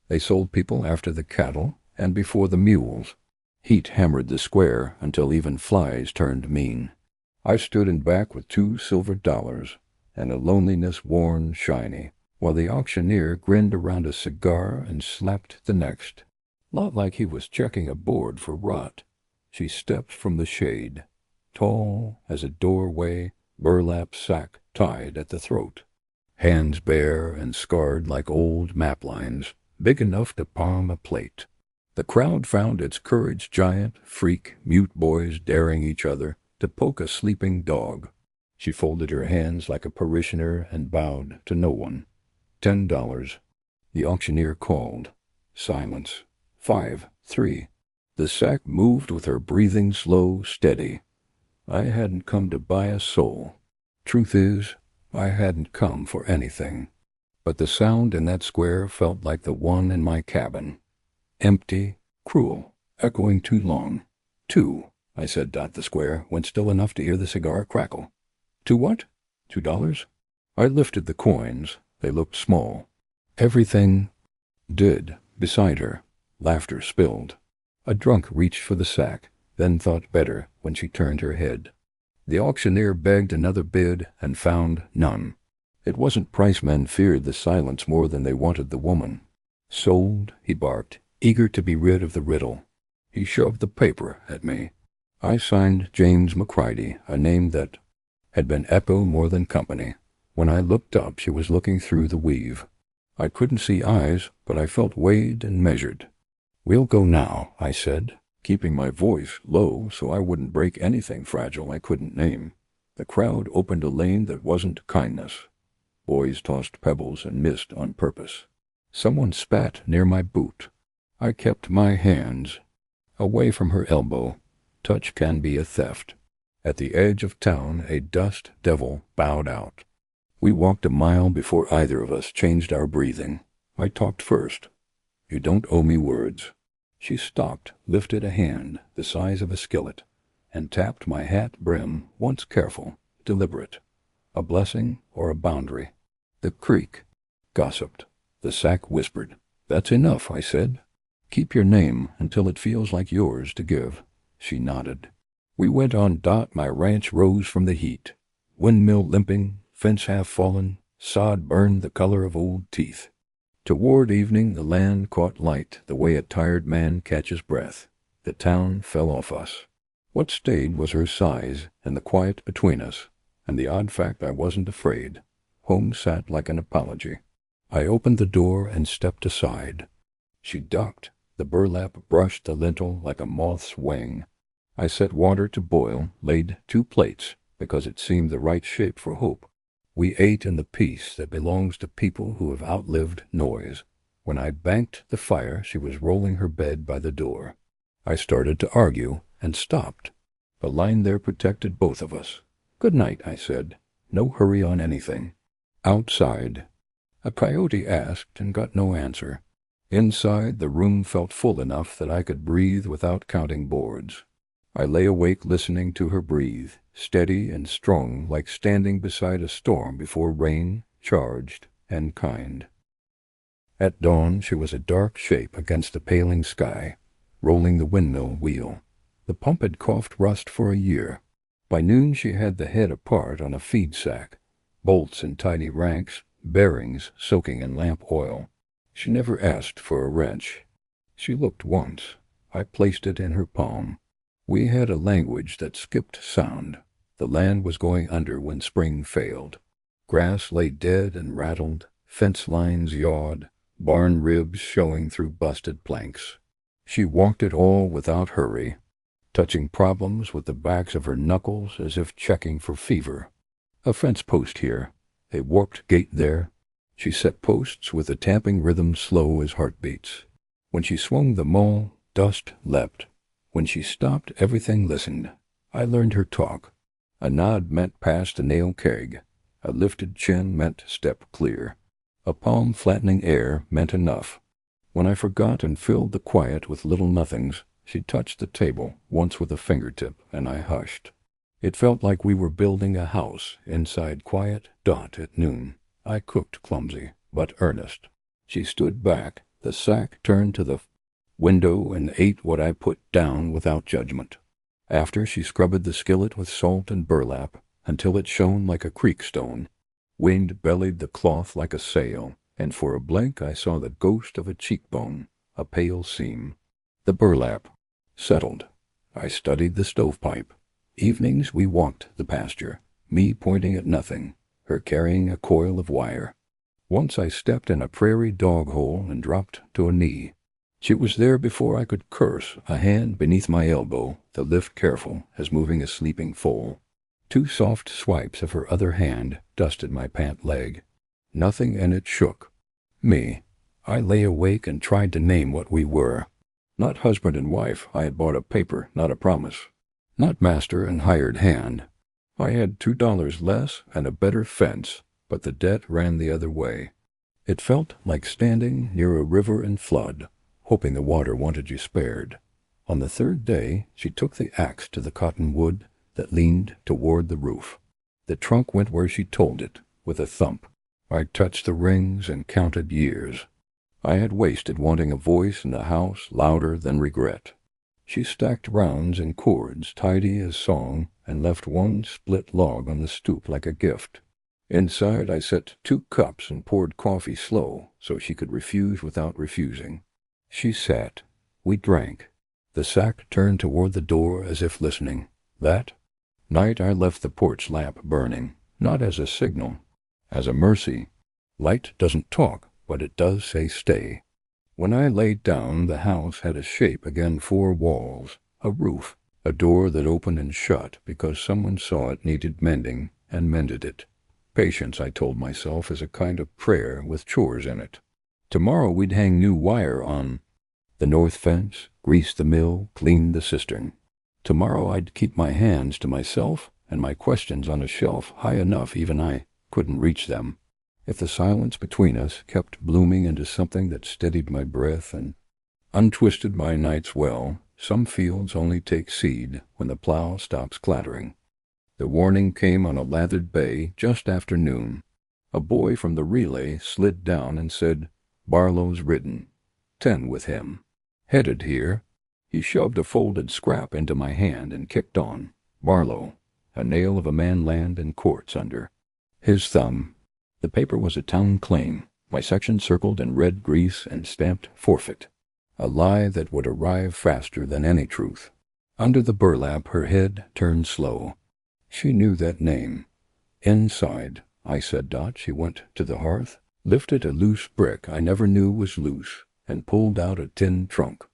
They sold people after the cattle and before the mules. Heat hammered the square until even flies turned mean. I stood in back with $2 silver and a loneliness worn shiny, while the auctioneer grinned around a cigar and slapped the next. Not like he was checking a board for rot. She stepped from the shade, tall as a doorway, burlap sack tied at the throat. Hands bare and scarred like old map lines, big enough to palm a plate. The crowd found its courage giant, freak, mute boys daring each other to poke a sleeping dog. She folded her hands like a parishioner and bowed to no one. $10. The auctioneer called. Silence. 5, 3. The sack moved with her breathing slow, steady. I hadn't come to buy a soul. Truth is, I hadn't come for anything. But the sound in that square felt like the one in my cabin. Empty, cruel, echoing too long. 2, I said. The square went still enough to hear the cigar crackle. 2 what? $2? I lifted the coins. They looked small. Everything did beside her. Laughter spilled. A drunk reached for the sack, then thought better when she turned her head. The auctioneer begged another bid and found none. It wasn't price men feared the silence more than they wanted the woman. Sold, he barked, eager to be rid of the riddle. He shoved the paper at me. I signed James McCready, a name that had been echo more than company. When I looked up, she was looking through the weave. I couldn't see eyes, but I felt weighed and measured. "We'll go now," I said, keeping my voice low so I wouldn't break anything fragile I couldn't name. The crowd opened a lane that wasn't kindness. Boys tossed pebbles and missed on purpose. Someone spat near my boot. I kept my hands away from her elbow. Touch can be a theft. At the edge of town, a dust devil bowed out. We walked a mile before either of us changed our breathing. I talked first. "You don't owe me words." She stopped, lifted a hand the size of a skillet, and tapped my hat brim, once careful, deliberate. A blessing or a boundary? The creek gossiped. The sack whispered. "That's enough," I said. "Keep your name until it feels like yours to give." She nodded. We went on. My ranch rose from the heat. Windmill limping, fence half fallen, sod burned the color of old teeth. Toward evening the land caught light the way a tired man catches breath. The town fell off us. What stayed was her size and the quiet between us, and the odd fact I wasn't afraid. Home sat like an apology. I opened the door and stepped aside. She ducked. The burlap brushed the lintel like a moth's wing. I set water to boil, laid 2 plates, because it seemed the right shape for hope. We ate in the peace that belongs to people who have outlived noise. When I banked the fire, she was rolling her bed by the door. I started to argue and stopped. The line there protected both of us. "Good night," I said. "No hurry on anything." Outside, a coyote asked and got no answer. Inside, the room felt full enough that I could breathe without counting boards. I lay awake listening to her breathe, steady and strong like standing beside a storm before rain, charged and kind. At dawn she was a dark shape against the paling sky, rolling the windmill wheel. The pump had coughed rust for a year. By noon she had the head apart on a feed sack, bolts in tiny ranks, bearings soaking in lamp oil. She never asked for a wrench. She looked once. I placed it in her palm. We had a language that skipped sound. The land was going under when spring failed. Grass lay dead and rattled, fence lines yawed, barn ribs showing through busted planks. She walked it all without hurry, touching problems with the backs of her knuckles as if checking for fever. A fence post here, a warped gate there. She set posts with a tamping rhythm slow as heartbeats. When she swung the maul, dust leapt. When she stopped, everything listened. I learned her talk. A nod meant pass the nail keg. A lifted chin meant step clear. A palm-flattening air meant enough. When I forgot and filled the quiet with little nothings, she touched the table, once with a fingertip, and I hushed. It felt like we were building a house inside quiet. At noon. I cooked clumsy, but earnest. She stood back, The sack turned to the window and ate what I put down without judgment. After, she scrubbed the skillet with salt and burlap until it shone like a creek stone. Wind bellied the cloth like a sail, and for a blink I saw the ghost of a cheekbone, a pale seam. The burlap settled. I studied the stovepipe. Evenings we walked the pasture, me pointing at nothing, her carrying a coil of wire. Once I stepped in a prairie dog hole and dropped to a knee. She was there before I could curse, a hand beneath my elbow, the lift careful as moving a sleeping foal. 2 soft swipes of her other hand dusted my pant leg. Nothing in it shook. Me. I lay awake and tried to name what we were. Not husband and wife. I had bought a paper, not a promise. Not master and hired hand. I had $2 less and a better fence, but the debt ran the other way. It felt like standing near a river in flood, hoping the water wanted you spared. On the 3rd day, she took the axe to the cottonwood that leaned toward the roof. The trunk went where she told it, with a thump. I touched the rings and counted years. I had wasted wanting a voice in the house louder than regret. She stacked rounds and cords tidy as song and left 1 split log on the stoop like a gift. Inside I set 2 cups and poured coffee slow so she could refuse without refusing. She sat. We drank. The sack turned toward the door as if listening. That night I left the porch lamp burning, not as a signal, as a mercy. Light doesn't talk, but it does say stay. When I laid down, the house had a shape again, 4 walls, a roof, a door that opened and shut because someone saw it needed mending and mended it. Patience, I told myself, is a kind of prayer with chores in it. Tomorrow we'd hang new wire on the north fence, grease the mill, clean the cistern. Tomorrow I'd keep my hands to myself and my questions on a shelf high enough even I couldn't reach them. If the silence between us kept blooming into something that steadied my breath and untwisted my nights well, some fields only take seed when the plow stops clattering. The warning came on a lathered bay just after noon. A boy from the relay slid down and said, "Barlo's ridden. 10 with him. Headed here." He shoved a folded scrap into my hand and kicked on. Barlo. A nail of a man land in courts under his thumb. The paper was a town claim, my section circled in red grease and stamped forfeit. A lie that would arrive faster than any truth. Under the burlap her head turned slow. She knew that name. Inside, I said dot. She went to the hearth, lifted a loose brick I never knew was loose, and pulled out a tin trunk.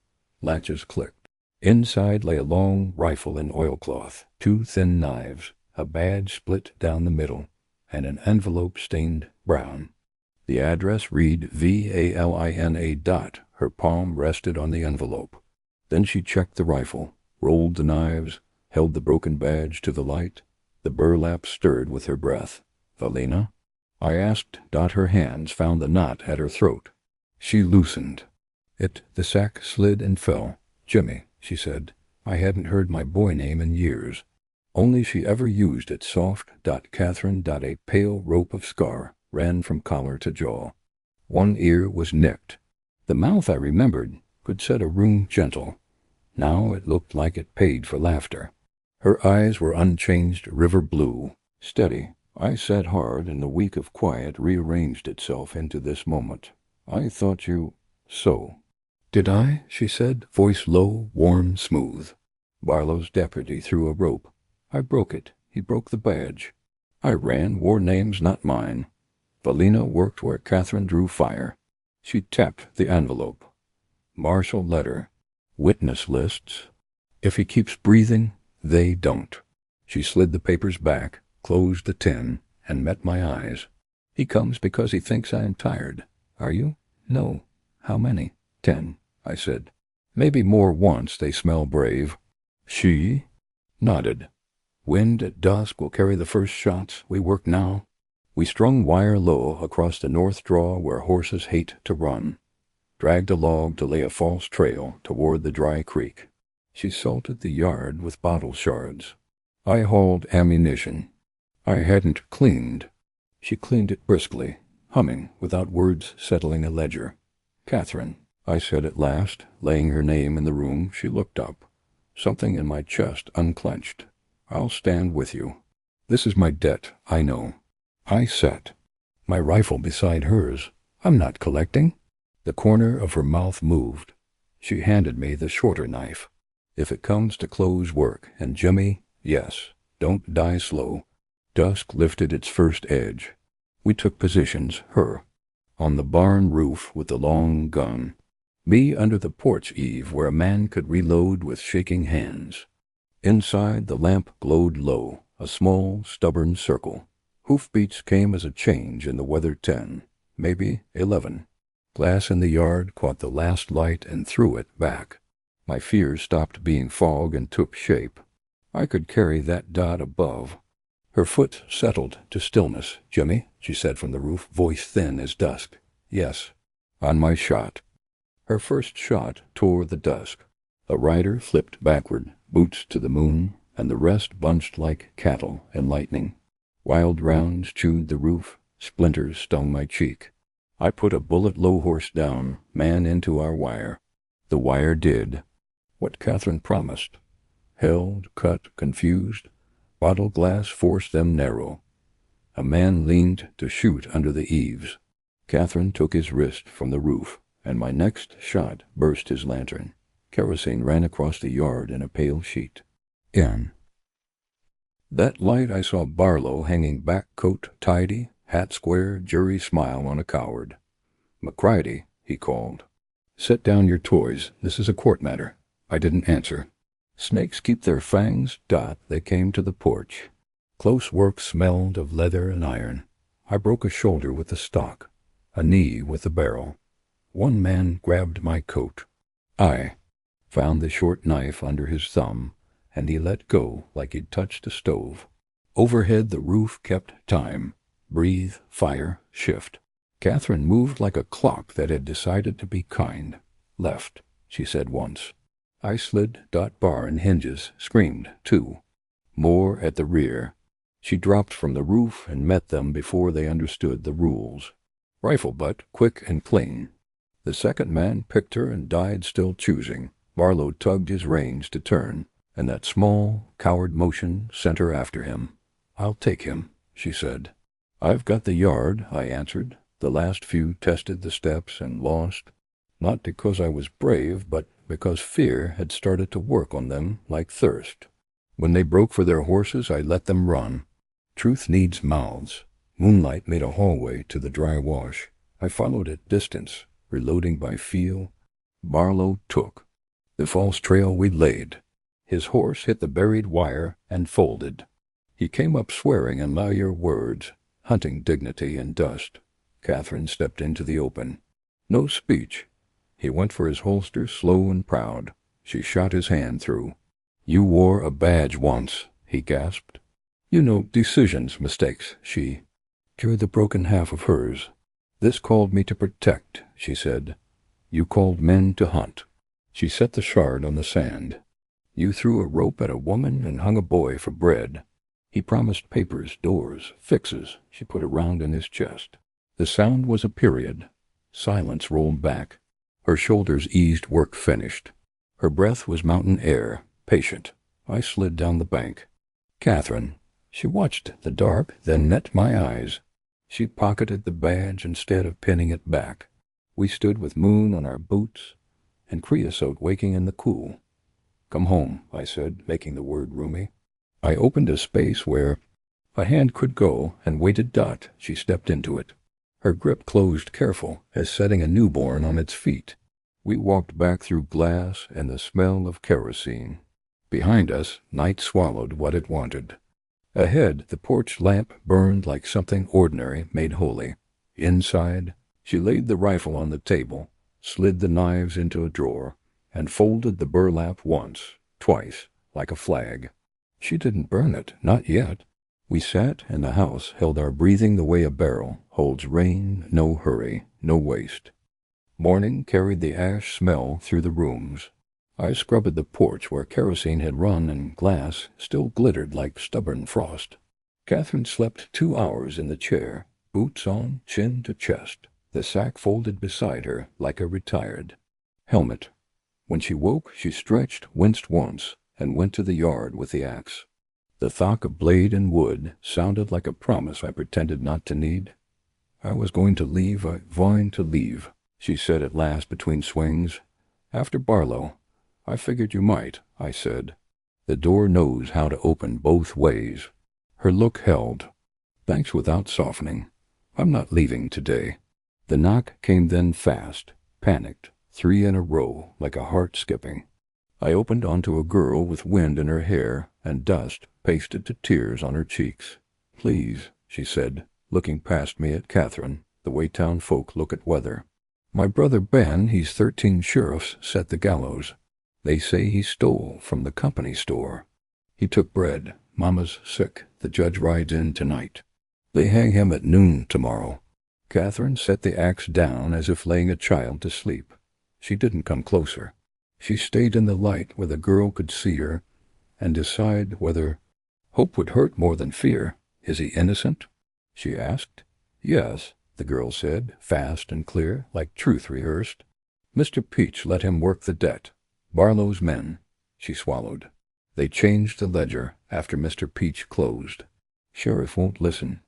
Latches clicked. Inside lay a long rifle in oilcloth, 2 thin knives, a badge split down the middle, and an envelope stained brown. The address read VALINA dot. Her palm rested on the envelope. Then she checked the rifle, rolled the knives, held the broken badge to the light. The burlap stirred with her breath. "Valina?" I asked. Her hands found the knot at her throat. She loosened it. The sack slid and fell. "Jimmy," she said. I hadn't heard my boy name in years. Only she ever used it. Soft. Catherine. A pale rope of scar ran from collar to jaw. 1 ear was nicked. The mouth, I remembered, could set a room gentle. Now it looked like it paid for laughter. Her eyes were unchanged river blue, steady. I sat hard, and the week of quiet rearranged itself into this moment. "I thought you so." "Did I?" she said, voice low, warm, smooth. "Barlo's deputy threw a rope. I broke it. He broke the badge. I ran, wore names not mine. Valina worked where Catherine drew fire." She tapped the envelope. "Marshal letter. Witness lists. If he keeps breathing, they don't." She slid the papers back, closed the tin, and met my eyes. "He comes because he thinks I am tired. Are you?" "No." "How many?" 10, I said. "Maybe more once they smell brave." She nodded. "Wind at dusk will carry the first shots. We work now." We strung wire low across the north draw where horses hate to run. Dragged a log to lay a false trail toward the dry creek. She salted the yard with bottle shards. I hauled ammunition. I hadn't cleaned. She cleaned it briskly, humming without words settling a ledger. "Catherine." I said at last, laying her name in the room. She looked up. Something in my chest unclenched. I'll stand with you. This is my debt, I know. I sat, my rifle beside hers. I'm not collecting. The corner of her mouth moved. She handed me the shorter knife. If it comes to close work, and Jimmy, yes, don't die slow. Dusk lifted its first edge. We took positions, her on the barn roof with the long gun, me under the porch eave where a man could reload with shaking hands. Inside, the lamp glowed low, a small, stubborn circle. Hoofbeats came as a change in the weathered 10, maybe 11. Glass in the yard caught the last light and threw it back. My fears stopped being fog and took shape. I could carry that dot above. Her foot settled to stillness. Jimmy, she said from the roof, voice thin as dusk. Yes, on my shot. Her first shot tore the dusk. A rider flipped backward, boots to the moon, and the rest bunched like cattle in lightning. Wild rounds chewed the roof, splinters stung my cheek. I put a bullet low horse down, man into our wire. The wire did what Catherine promised. Held, cut, confused. Bottle glass forced them narrow. A man leaned to shoot under the eaves. Catherine took his wrist from the roof, and my next shot burst his lantern. Kerosene ran across the yard in a pale sheet. In that light I saw Barlo hanging back, coat tidy, hat square, jury smile on a coward. "McCready," he called. "Set down your toys. This is a court matter." I didn't answer. Snakes keep their fangs. They came to the porch. Close work smelled of leather and iron. I broke a shoulder with the stock, a knee with the barrel. One man grabbed my coat. I found the short knife under his thumb, and he let go like he'd touched a stove. Overhead the roof kept time. Breathe, fire, shift. Catherine moved like a clock that had decided to be kind. Left, she said once. I slid. Bar and hinges, screamed, too. More at the rear. She dropped from the roof and met them before they understood the rules. Rifle butt, quick and clean. The second man picked her and died still choosing. Barlo tugged his reins to turn, and that small, coward motion sent her after him. "I'll take him," she said. "I've got the yard," I answered. The last few tested the steps and lost, not because I was brave, but because fear had started to work on them like thirst. When they broke for their horses, I let them run. Truth needs mouths. Moonlight made a hallway to the dry wash. I followed at distance, reloading by feel. Barlo took the false trail we laid. His horse hit the buried wire and folded. He came up swearing in lawyer words, hunting dignity in dust. Catherine stepped into the open. No speech. He went for his holster, slow and proud. She shot his hand through. "You wore a badge once," he gasped. "You know, decisions, mistakes," she cured the broken half of hers. "This called me to protect," she said. "You called men to hunt." She set the shard on the sand. "You threw a rope at a woman and hung a boy for bread." He promised papers, doors, fixes. She put a round in his chest. The sound was a period. Silence rolled back. Her shoulders eased, work finished. Her breath was mountain air, patient. I slid down the bank. "Catherine." She watched the dark, then met my eyes. She pocketed the badge instead of pinning it back. We stood with moon on our boots and creosote waking in the cool. "Come home," I said, making the word roomy. I opened a space where a hand could go and waited. She stepped into it. Her grip closed careful, as setting a newborn on its feet. We walked back through glass and the smell of kerosene. Behind us, night swallowed what it wanted. Ahead, the porch lamp burned like something ordinary made holy. Inside, she laid the rifle on the table, slid the knives into a drawer, and folded the burlap once, twice, like a flag. She didn't burn it, not yet. We sat, and the house held our breathing the way a barrel holds rain, no hurry, no waste. Morning carried the ash smell through the rooms. I scrubbed the porch where kerosene had run and glass still glittered like stubborn frost. Catherine slept 2 hours in the chair, boots on, chin to chest, the sack folded beside her like a retired. Helmet. When she woke, she stretched, winced once, and went to the yard with the axe. The thwack of blade and wood sounded like a promise I pretended not to need. "I was going to leave, I vine to leave," she said at last between swings. "After Barlo. I figured you might," I said. "The door knows how to open both ways." Her look held. "Thanks," without softening. "I'm not leaving today." The knock came then fast, panicked, 3 in a row, like a heart skipping. I opened onto a girl with wind in her hair and dust pasted to tears on her cheeks. "Please," she said, looking past me at Catherine, the way town folk look at weather. "My brother Ben, he's 13 sheriffs, set the gallows. They say he stole from the company store. He took bread. Mama's sick. The judge rides in tonight. They hang him at noon tomorrow." Catherine set the axe down as if laying a child to sleep. She didn't come closer. She stayed in the light where the girl could see her and decide whether hope would hurt more than fear. "Is he innocent?" she asked. "Yes," the girl said, fast and clear, like truth rehearsed. "Mr. Peach let him work the debt. Barlo's men." She swallowed. "They changed the ledger after Mr. Peach closed. Sheriff won't listen."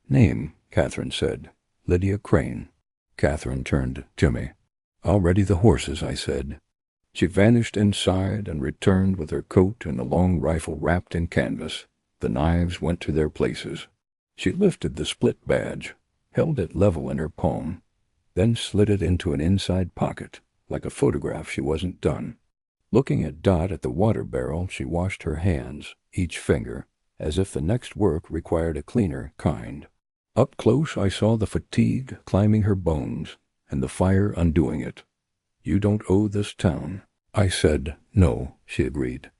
"Name," Catherine said. "Lydia Crane." Catherine turned to me. "I'll ready the horses," I said. She vanished inside and returned with her coat and the long rifle wrapped in canvas. The knives went to their places. She lifted the split badge, held it level in her palm, then slid it into an inside pocket, like a photograph she wasn't done. Looking at Dot at the water barrel, she washed her hands, each finger, as if the next work required a cleaner kind. Up close I saw the fatigue climbing her bones, and the fire undoing it. "You don't owe this town." I said, "No," she agreed.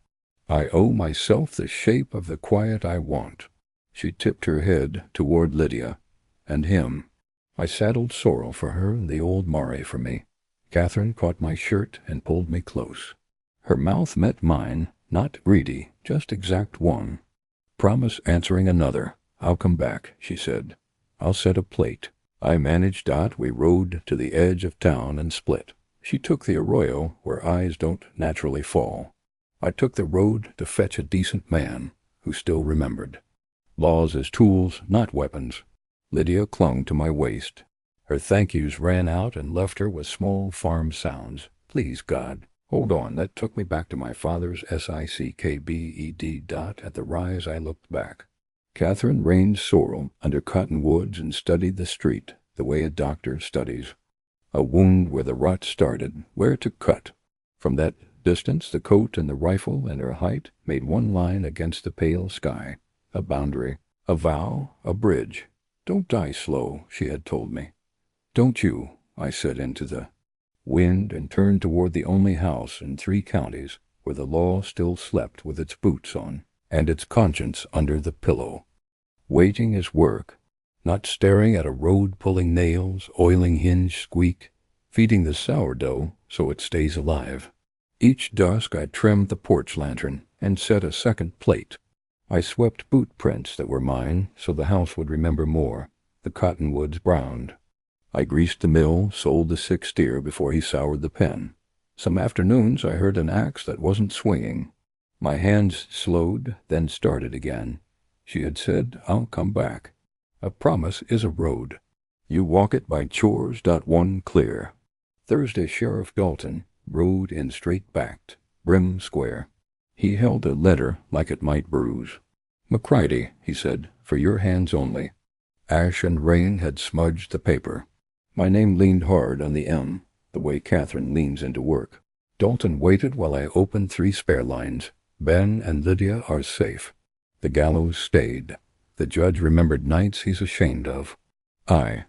"I owe myself the shape of the quiet I want." She tipped her head toward Lydia, and him. I saddled Sorrel for her and the old Mare for me. Catherine caught my shirt and pulled me close. Her mouth met mine, not greedy, just exact one. "Promise answering another. I'll come back," she said. "I'll set a plate." I managed Dot. We rode to the edge of town and split. She took the arroyo where eyes don't naturally fall. I took the road to fetch a decent man who still remembered. Laws as tools, not weapons. Lydia clung to my waist. Her thank yous ran out and left her with small farm sounds. "Please, God." Hold on, that took me back to my father's SICKBED. At the rise I looked back. Catherine reined Sorrel under cottonwoods and studied the street the way a doctor studies. A wound where the rot started, where to cut. From that distance the coat and the rifle and her height made one line against the pale sky. A boundary, a vow, a bridge. "Don't die slow," she had told me. "Don't you," I said into the wind and turned toward the only house in 3 counties where the law still slept with its boots on and its conscience under the pillow. Waiting is work, not staring at a road pulling nails, oiling hinge squeak, feeding the sourdough so it stays alive. Each dusk I trimmed the porch lantern and set a second plate. I swept boot prints that were mine so the house would remember more. The cottonwoods browned. I greased the mill, sold the 6 steer before he soured the pen. Some afternoons I heard an axe that wasn't swinging. My hands slowed, then started again. She had said, "I'll come back." A promise is a road. You walk it by chores. One clear. Thursday Sheriff Dalton rode in straight-backed, brim square. He held a letter like it might bruise. "McCridy," he said, "for your hands only." Ash and rain had smudged the paper. My name leaned hard on the M, the way Catherine leans into work. Dalton waited while I opened 3 spare lines. Ben and Lydia are safe. The gallows stayed. The judge remembered nights he's ashamed of. I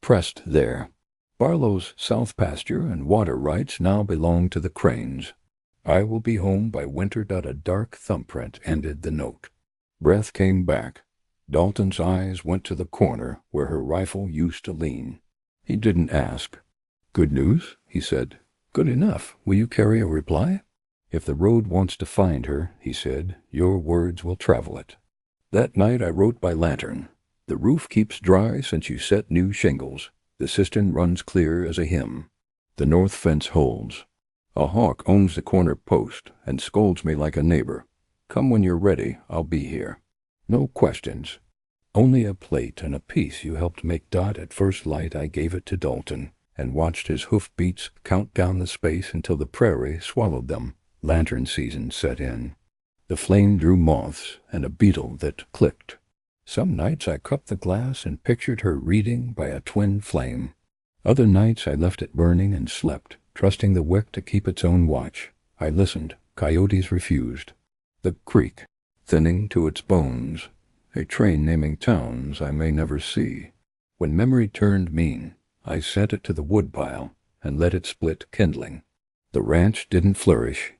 pressed there. Barlo's south pasture and water rights now belong to the Cranes. I will be home by winter. A dark thumbprint ended the note. Breath came back. Dalton's eyes went to the corner where her rifle used to lean. He didn't ask. "Good news?" he said. "Good enough. Will you carry a reply?" "If the road wants to find her," he said, "your words will travel it." That night I wrote by lantern. The roof keeps dry since you set new shingles. The cistern runs clear as a hymn. The north fence holds. A hawk owns the corner post and scolds me like a neighbor. Come when you're ready, I'll be here. No questions. Only a plate and a piece you helped make. At first light I gave it to Dalton and watched his hoofbeats count down the space until the prairie swallowed them. Lantern season set in. The flame drew moths and a beetle that clicked. Some nights I cupped the glass and pictured her reading by a twin flame. Other nights I left it burning and slept, trusting the wick to keep its own watch. I listened. Coyotes refused. The creek, thinning to its bones. A train naming towns I may never see. When memory turned mean, I sent it to the woodpile and let it split kindling. The ranch didn't flourish.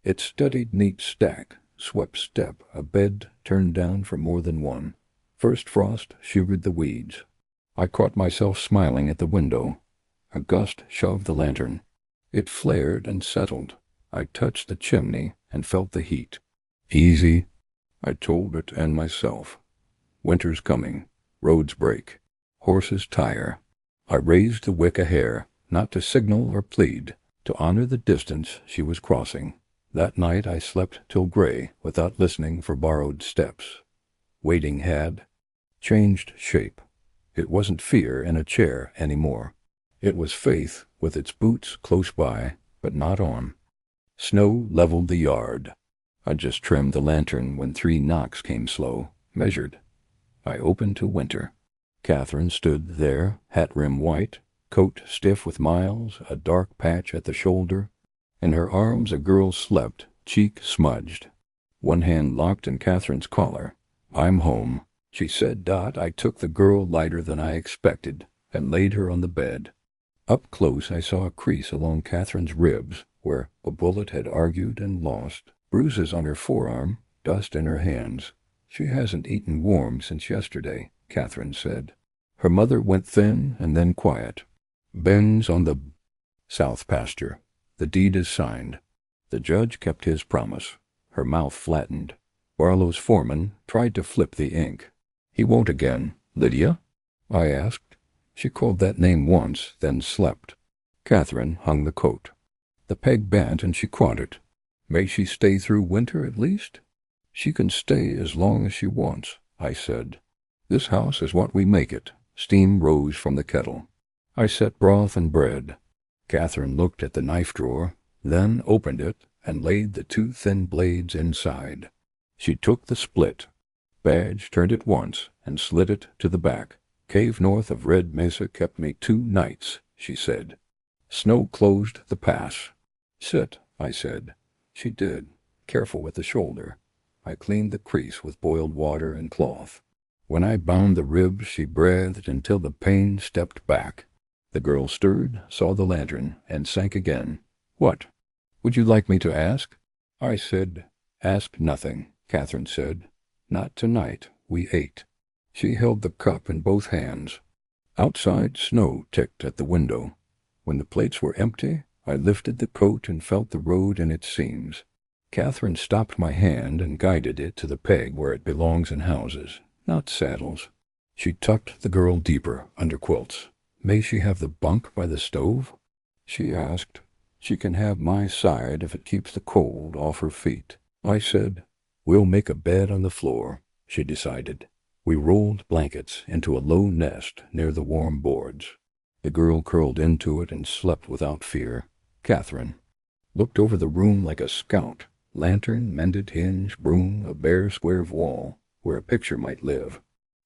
It studied neat stack, swept step, a bed turned down for more than one. First frost shivered the weeds. I caught myself smiling at the window. A gust shoved the lantern. It flared and settled. I touched the chimney and felt the heat. Easy, I told it and myself. Winter's coming. Roads break. Horses tire. I raised the wick a hair, not to signal or plead, to honor the distance she was crossing. That night I slept till gray without listening for borrowed steps. Waiting had changed shape. It wasn't fear in a chair anymore. It was faith with its boots close by, but not on. Snow leveled the yard. I just trimmed the lantern when 3 knocks came slow, measured. I opened to winter. Catherine stood there, hat rim white, coat stiff with miles, a dark patch at the shoulder. In her arms a girl slept, cheek smudged. One hand locked in Catherine's collar. I'm home, she said. I took the girl lighter than I expected and laid her on the bed. Up close I saw a crease along Catherine's ribs where a bullet had argued and lost. Bruises on her forearm, dust in her hands. She hasn't eaten warm since yesterday, Catherine said. Her mother went thin and then quiet. Ben's on the south pasture. The deed is signed. The judge kept his promise. Her mouth flattened. Barlo's foreman tried to flip the ink. He won't again. Lydia? I asked. She called that name once, then slept. Catherine hung the coat. The peg bent and she caught it. May she stay through winter at least? She can stay as long as she wants, I said. This house is what we make it. Steam rose from the kettle. I set broth and bread. Catherine looked at the knife drawer, then opened it and laid the 2 thin blades inside. She took the split. Badge turned it once and slid it to the back. Cave north of Red Mesa kept me 2 nights, she said. Snow closed the pass. Sit, I said. She did, careful with the shoulder. I cleaned the crease with boiled water and cloth. When I bound the ribs, she breathed until the pain stepped back. The girl stirred, saw the lantern, and sank again. What? Would you like me to ask? I said. Ask nothing, Catherine said. Not tonight. We ate. She held the cup in both hands. Outside, snow ticked at the window. When the plates were empty, I lifted the coat and felt the road in its seams. Catherine stopped my hand and guided it to the peg where it belongs in houses, not saddles. She tucked the girl deeper under quilts. May she have the bunk by the stove? She asked. She can have my side if it keeps the cold off her feet. I said. We'll make a bed on the floor, she decided. We rolled blankets into a low nest near the warm boards. The girl curled into it and slept without fear. Catherine looked over the room like a scout. Lantern, mended hinge, broom, a bare square of wall where a picture might live.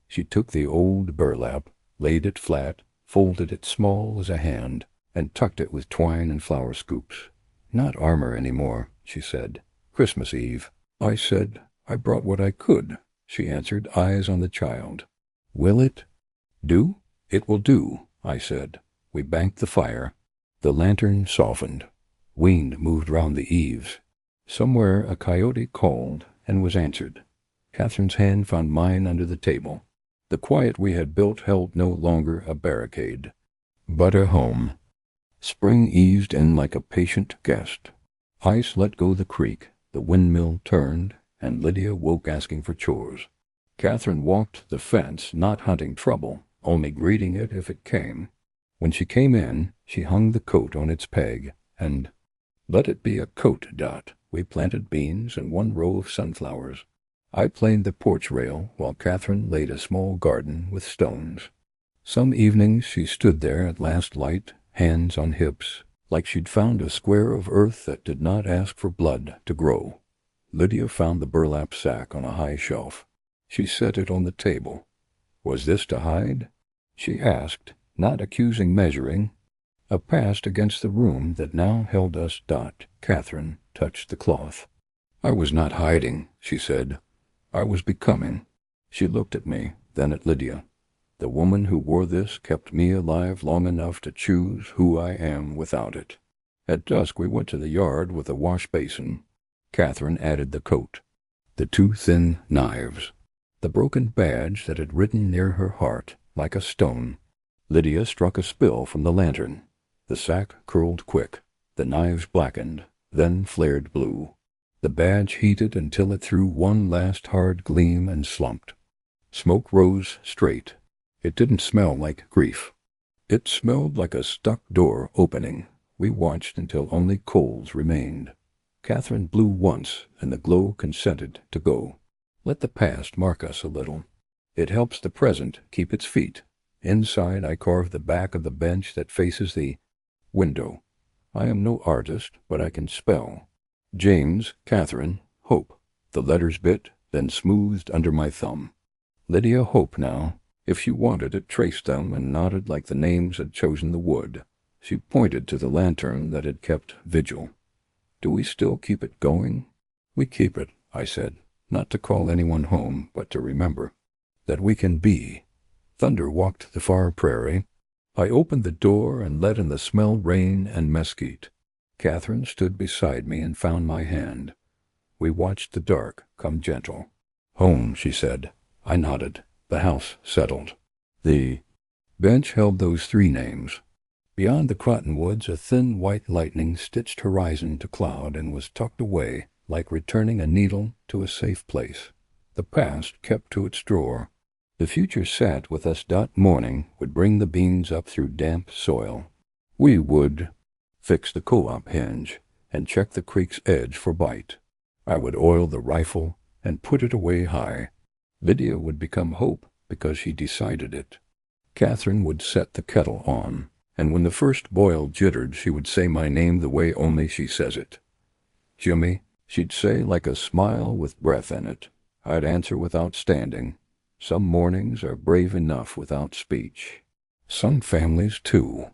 She took the old burlap, laid it flat, folded it small as a hand, and tucked it with twine and flower scoops. Not armor any more, she said. Christmas Eve. I said, I brought what I could, she answered, eyes on the child. Will it do? It will do, I said. We banked the fire. The lantern softened. Wind moved round the eaves. Somewhere a coyote called and was answered. Catherine's hand found mine under the table. The quiet we had built held no longer a barricade, but a home. Spring eased in like a patient guest. Ice let go the creek, the windmill turned, and Lydia woke asking for chores. Catherine walked the fence, not hunting trouble, only greeting it if it came. When she came in, she hung the coat on its peg, and Let it be a coat, Dot. We planted beans and one row of sunflowers. I planed the porch rail while Catherine laid a small garden with stones. Some evenings she stood there at last light, hands on hips, like she'd found a square of earth that did not ask for blood to grow. Lydia found the burlap sack on a high shelf. She set it on the table. Was this to hide? She asked, not accusing measuring. A past against the room that now held us. Dot. Catherine touched the cloth. I was not hiding, she said. I was becoming. She looked at me, then at Lydia. The woman who wore this kept me alive long enough to choose who I am without it. At dusk we went to the yard with a wash basin. Catherine added the coat, the two thin knives, the broken badge that had written near her heart like a stone. Lydia struck a spill from the lantern. The sack curled quick, the knives blackened, then flared blue. The badge heated until it threw one last hard gleam and slumped. Smoke rose straight. It didn't smell like grief. It smelled like a stuck door opening. We watched until only coals remained. Catherine blew once, and the glow consented to go. Let the past mark us a little. It helps the present keep its feet. Inside I carved the back of the bench that faces the window. I am no artist, but I can spell. James, Catherine, Hope. The letters bit, then smoothed under my thumb. Lydia Hope now. If she wanted it, traced them and nodded like the names had chosen the wood. She pointed to the lantern that had kept vigil. Do we still keep it going? We keep it, I said, not to call anyone home, but to remember that we can be. Thunder walked the far prairie. I opened the door and let in the smell rain and mesquite. Catherine stood beside me and found my hand. We watched the dark come gentle. Home, she said. I nodded. The house settled. The bench held those three names. Beyond the cottonwoods a thin white lightning stitched horizon to cloud and was tucked away like returning a needle to a safe place. The past kept to its drawer. The future sat with us. Morning would bring the beans up through damp soil. We would fix the co-op hinge and check the creek's edge for bite. I would oil the rifle and put it away high. Lydia would become Hope because she decided it. Catherine would set the kettle on, and when the first boil jittered she would say my name the way only she says it. Jimmy, she'd say like a smile with breath in it. I'd answer without standing. Some mornings are brave enough without speech. Some families, too.